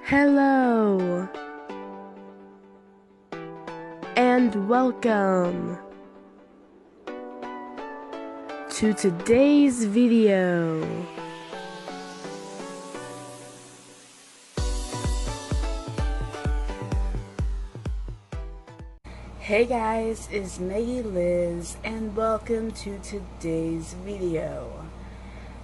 Hello and welcome to today's video. Hey guys, it's Maggie Liz and welcome to today's video.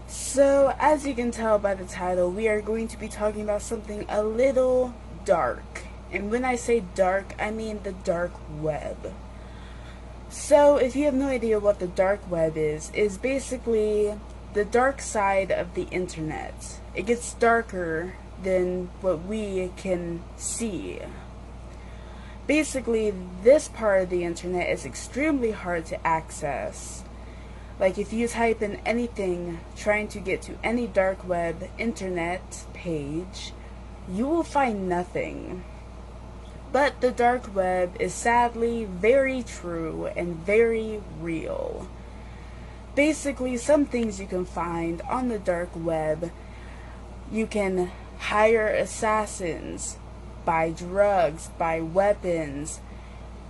So, as you can tell by the title, we are going to be talking about something a little dark. And when I say dark, I mean the dark web. So, if you have no idea what the dark web is basically the dark side of the internet. It gets darker than what we can see. Basically, this part of the internet is extremely hard to access. Like if you type in anything trying to get to any dark web internet page, you will find nothing. But the dark web is sadly very true and very real. Basically, some things you can find on the dark web: you can hire assassins, buy drugs, buy weapons,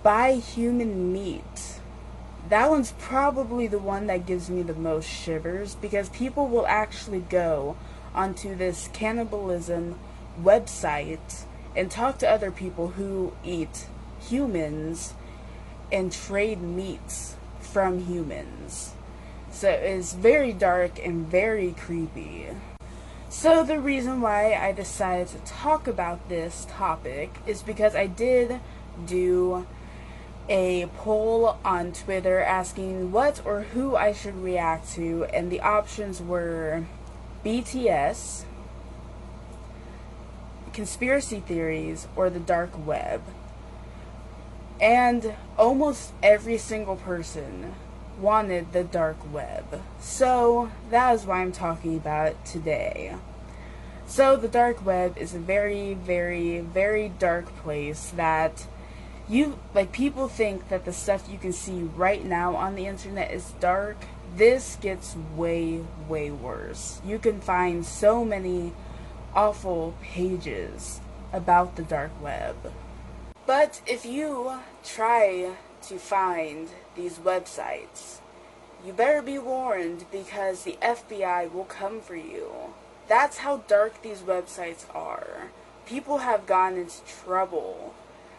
buy human meat. That one's probably the one that gives me the most shivers, because people will actually go onto this cannibalism website and talk to other people who eat humans and trade meats from humans. So it's very dark and very creepy. So the reason why I decided to talk about this topic is because I did do a poll on Twitter asking what or who I should react to, and the options were BTS, conspiracy theories, or the dark web. And almost every single person wanted the dark web. So that is why I'm talking about it today. So the dark web is a very, very, very dark place that people think that the stuff you can see right now on the internet is dark. This gets way, way worse. You can find so many awful pages about the dark web. But if you try to find these websites, you better be warned, because the FBI will come for you. That's how dark these websites are. People have gotten into trouble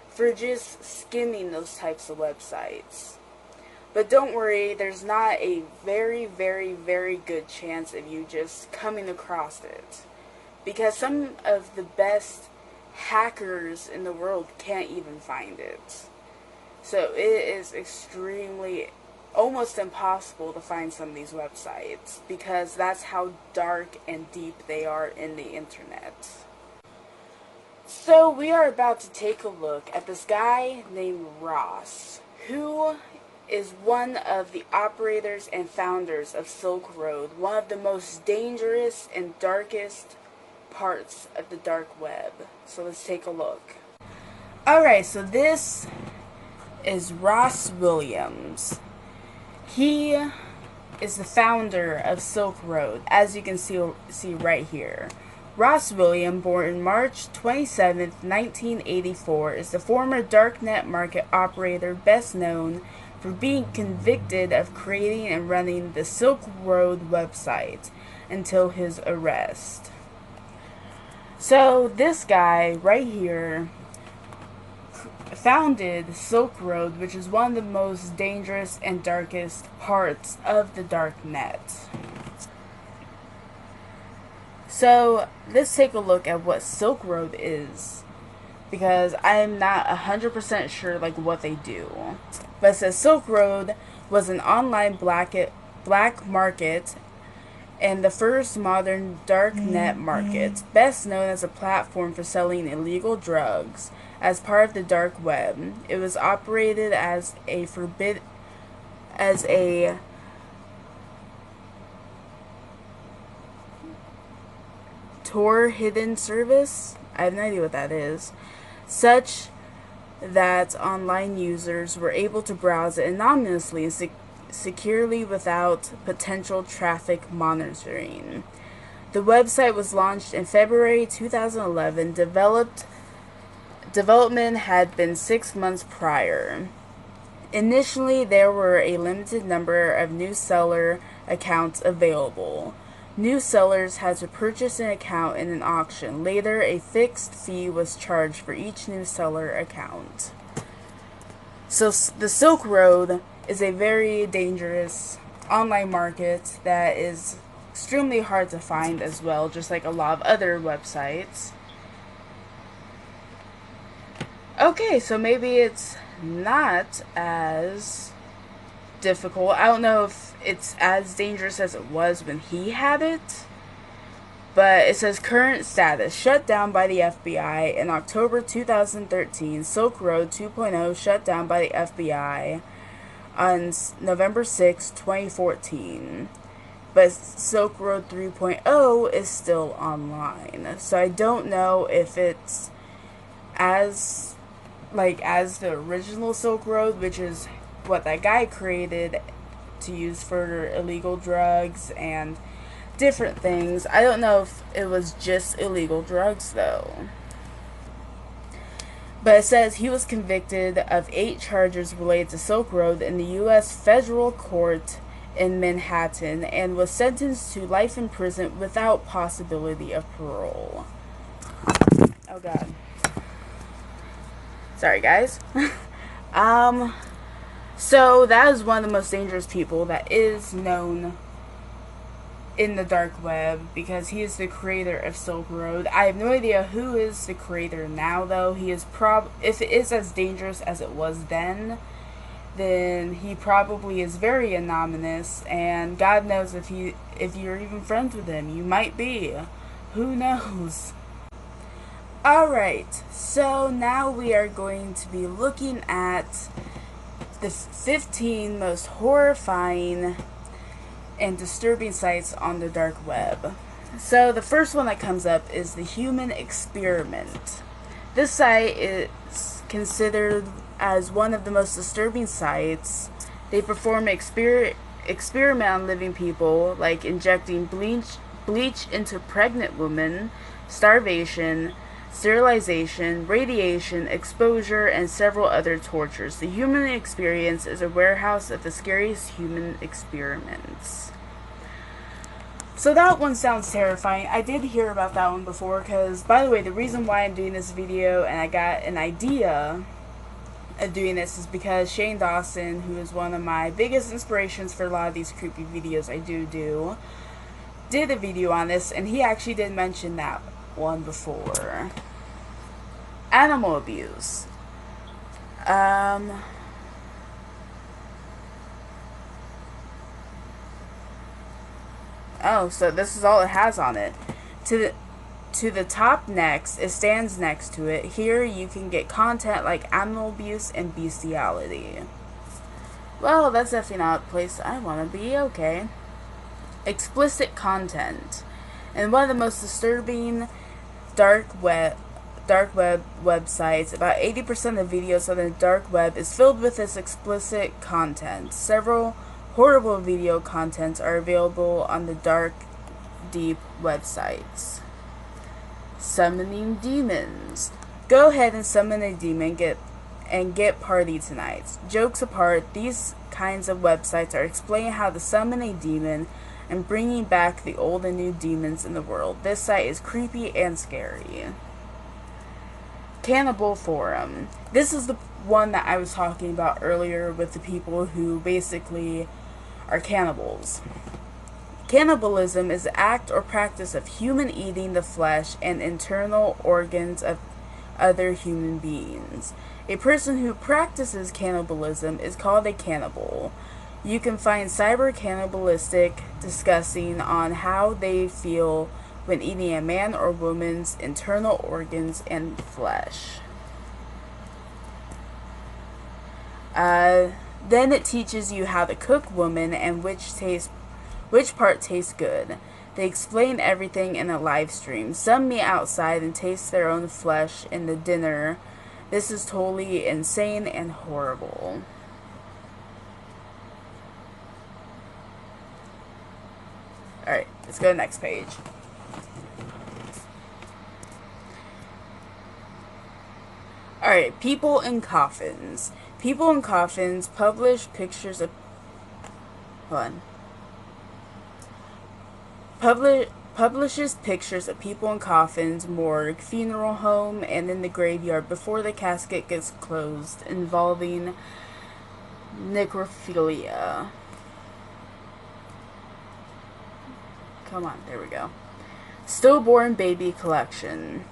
for just skimming those types of websites. But don't worry, there's not a very, very, very good chance of you just coming across it, because some of the best hackers in the world can't even find it. So it is extremely, almost impossible to find some of these websites, because that's how dark and deep they are in the internet. So we are about to take a look at this guy named Ross, who is one of the operators and founders of Silk Road, one of the most dangerous and darkest parts of the dark web. So let's take a look. Alright, so this is Ross Williams. He is the founder of Silk Road, as you can see right here. Ross Williams, born March 27, 1984, is the former darknet market operator best known for being convicted of creating and running the Silk Road website until his arrest. So this guy right here founded Silk Road, which is one of the most dangerous and darkest parts of the dark net. So let's take a look at what Silk Road is, because I am not 100% sure what they do. But it says Silk Road was an online black market and the first modern dark net market, best known as a platform for selling illegal drugs. As part of the dark web, it was operated as a Tor hidden service. I have no idea what that is. Such that online users were able to browse it anonymously and securely without potential traffic monitoring. The website was launched in February 2011. Development had been 6 months prior. Initially, there were a limited number of new seller accounts available. New sellers had to purchase an account in an auction. Later, a fixed fee was charged for each new seller account. So, the Silk Road is a very dangerous online market that is extremely hard to find as well, just like a lot of other websites. Okay, so maybe it's not as difficult. I don't know if it's as dangerous as it was when he had it, but it says current status: shut down by the FBI in October 2013. Silk Road 2.0 shut down by the FBI on November 6, 2014. But Silk Road 3.0 is still online. So I don't know if it's as the original Silk Road, which is what that guy created to use for illegal drugs and different things. I don't know if it was just illegal drugs though. But it says he was convicted of 8 charges related to Silk Road in the U.S. federal court in Manhattan and was sentenced to life in prison without possibility of parole. Oh god. Sorry, guys. So that is one of the most dangerous people that is known in the dark web, because he is the creator of Silk Road. I have no idea who is the creator now, though. He is if it is as dangerous as it was then he probably is very anonymous, and God knows if you're even friends with him. You might be. Who knows? Alright, so now we are going to be looking at the 15 most horrifying and disturbing sites on the dark web. So the first one that comes up is the Human Experiment. This site is considered as one of the most disturbing sites. They perform experiment on living people, like injecting bleach into pregnant women, starvation, sterilization, radiation, exposure, and several other tortures. The Human Experience is a warehouse of the scariest human experiments. So that one sounds terrifying. I did hear about that one before, because, by the way, the reason why I'm doing this video and I got an idea of doing this is because Shane Dawson, who is one of my biggest inspirations for a lot of these creepy videos I do, did a video on this, and he actually did mention that one before. Animal abuse. Oh, so this is all it has on it. To the top next, it stands next to it. Here you can get content like animal abuse and bestiality. Well, that's definitely not a place I want to be. Okay. Explicit content. And one of the most disturbing dark web websites, about 80% of videos on the dark web is filled with this explicit content. Several horrible video contents are available on the dark, deep websites. Summoning demons. Go ahead and summon a demon get party tonight. Jokes apart, these kinds of websites are explaining how to summon a demon and bringing back the old and new demons in the world. This site is creepy and scary. Cannibal Forum. This is the one that I was talking about earlier with the people who basically are cannibals. Cannibalism is the act or practice of human eating the flesh and internal organs of other human beings. A person who practices cannibalism is called a cannibal. You can find cyber cannibalistic discussing on how they feel when eating a man or woman's internal organs and flesh. Then it teaches you how to cook woman and which part tastes good. They explain everything in a live stream. Some meet outside and taste their own flesh in the dinner. This is totally insane and horrible. Alright, let's go to the next page. Alright, People in Coffins. People in Coffins publish pictures of... Hold on. Publishes pictures of people in coffins, morgue, funeral home, and in the graveyard before the casket gets closed, involving necrophilia. Come on, there we go. Stillborn Baby Collection.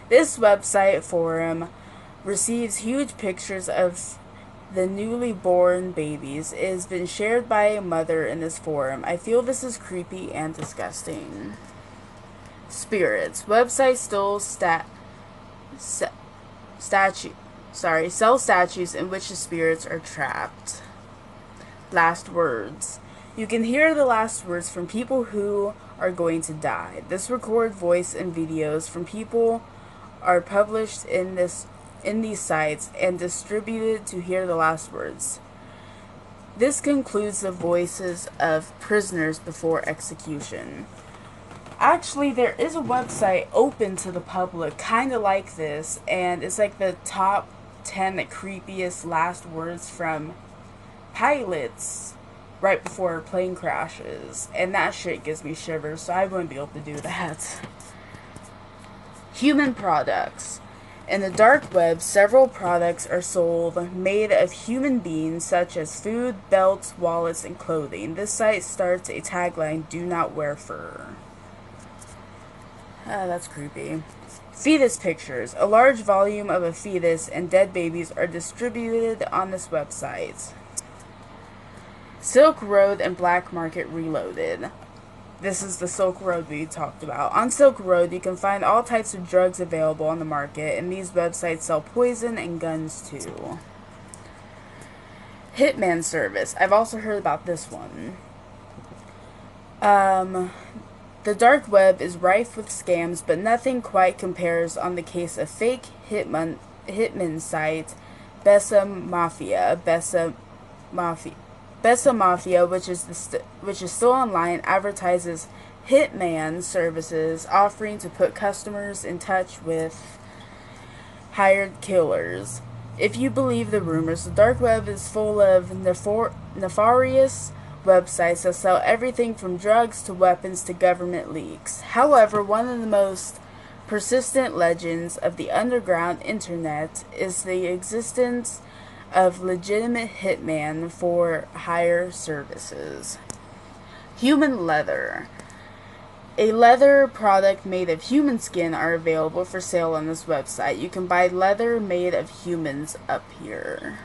This website forum receives huge pictures of the newly born babies. It has been shared by a mother in this forum. I feel this is creepy and disgusting. Spirits. Website still sell statues in which the spirits are trapped. Last words. You can hear the last words from people who are going to die. This record voice and videos from people are published in these sites and distributed to hear the last words. This concludes the voices of prisoners before execution. Actually, there is a website open to the public, kind of like this, and it's like the top 10 creepiest last words from pilots right before plane crashes, and that shit gives me shivers, so I wouldn't be able to do that. Human products. In the dark web, several products are sold made of human beings, such as food, belts, wallets, and clothing. This site starts a tagline, "Do not wear fur." That's creepy. Fetus pictures. A large volume of a fetus and dead babies are distributed on this website. Silk Road and Black Market Reloaded. This is the Silk Road we talked about. On Silk Road, you can find all types of drugs available on the market, and these websites sell poison and guns too. Hitman Service. I've also heard about this one. The dark web is rife with scams, but nothing quite compares on the case of fake hitman site Bessa Mafia. Bessa Mafia, which is still online, advertises hitman services, offering to put customers in touch with hired killers. If you believe the rumors, the dark web is full of nefarious websites that sell everything from drugs to weapons to government leaks. However, one of the most persistent legends of the underground internet is the existence of legitimate hitman for hire services. Human leather. A leather product made of human skin are available for sale on this website. You can buy leather made of humans up here.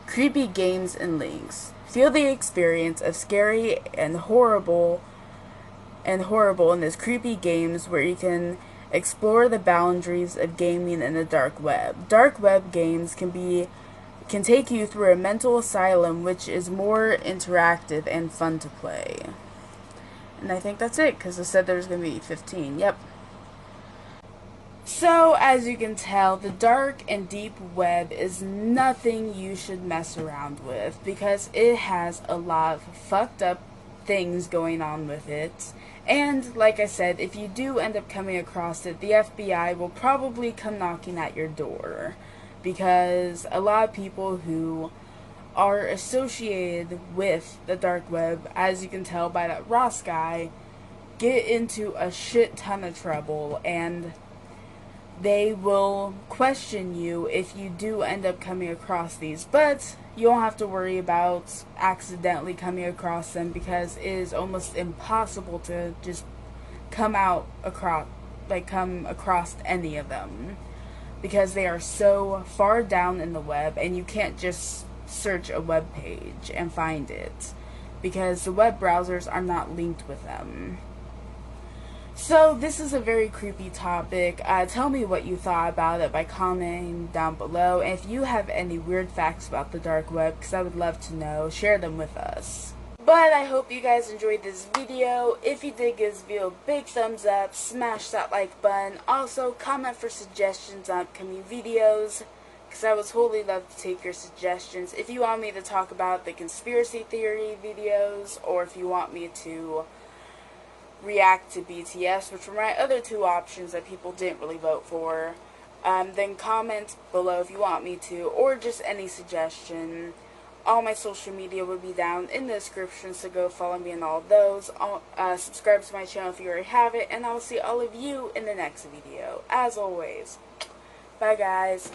Creepy games and links. Feel the experience of scary and horrible in this creepy games where you can explore the boundaries of gaming in the dark web. Dark web games can take you through a mental asylum, which is more interactive and fun to play. And I think that's it, because I said there was going to be 15. Yep. So, as you can tell, the dark and deep web is nothing you should mess around with, because it has a lot of fucked up things going on with it. And, like I said, if you do end up coming across it, the FBI will probably come knocking at your door. Because a lot of people who are associated with the dark web, as you can tell by that Ross guy, get into a shit ton of trouble, and they will question you if you do end up coming across these. But you don't have to worry about accidentally coming across them, because it is almost impossible to just come across any of them, because they are so far down in the web, and you can't just search a web page and find it, because the web browsers are not linked with them. So this is a very creepy topic. Tell me what you thought about it by commenting down below, and if you have any weird facts about the dark web, because I would love to know, share them with us. But I hope you guys enjoyed this video. If you did, give this video a big thumbs up, smash that like button. Also, comment for suggestions on upcoming videos, because I would totally love to take your suggestions. If you want me to talk about the conspiracy theory videos, or if you want me to react to BTS, which were my other two options that people didn't really vote for, then comment below if you want me to, or just any suggestion. All my social media will be down in the description, so go follow me on all of those. Subscribe to my channel if you already have it, and I'll see all of you in the next video. As always, bye guys.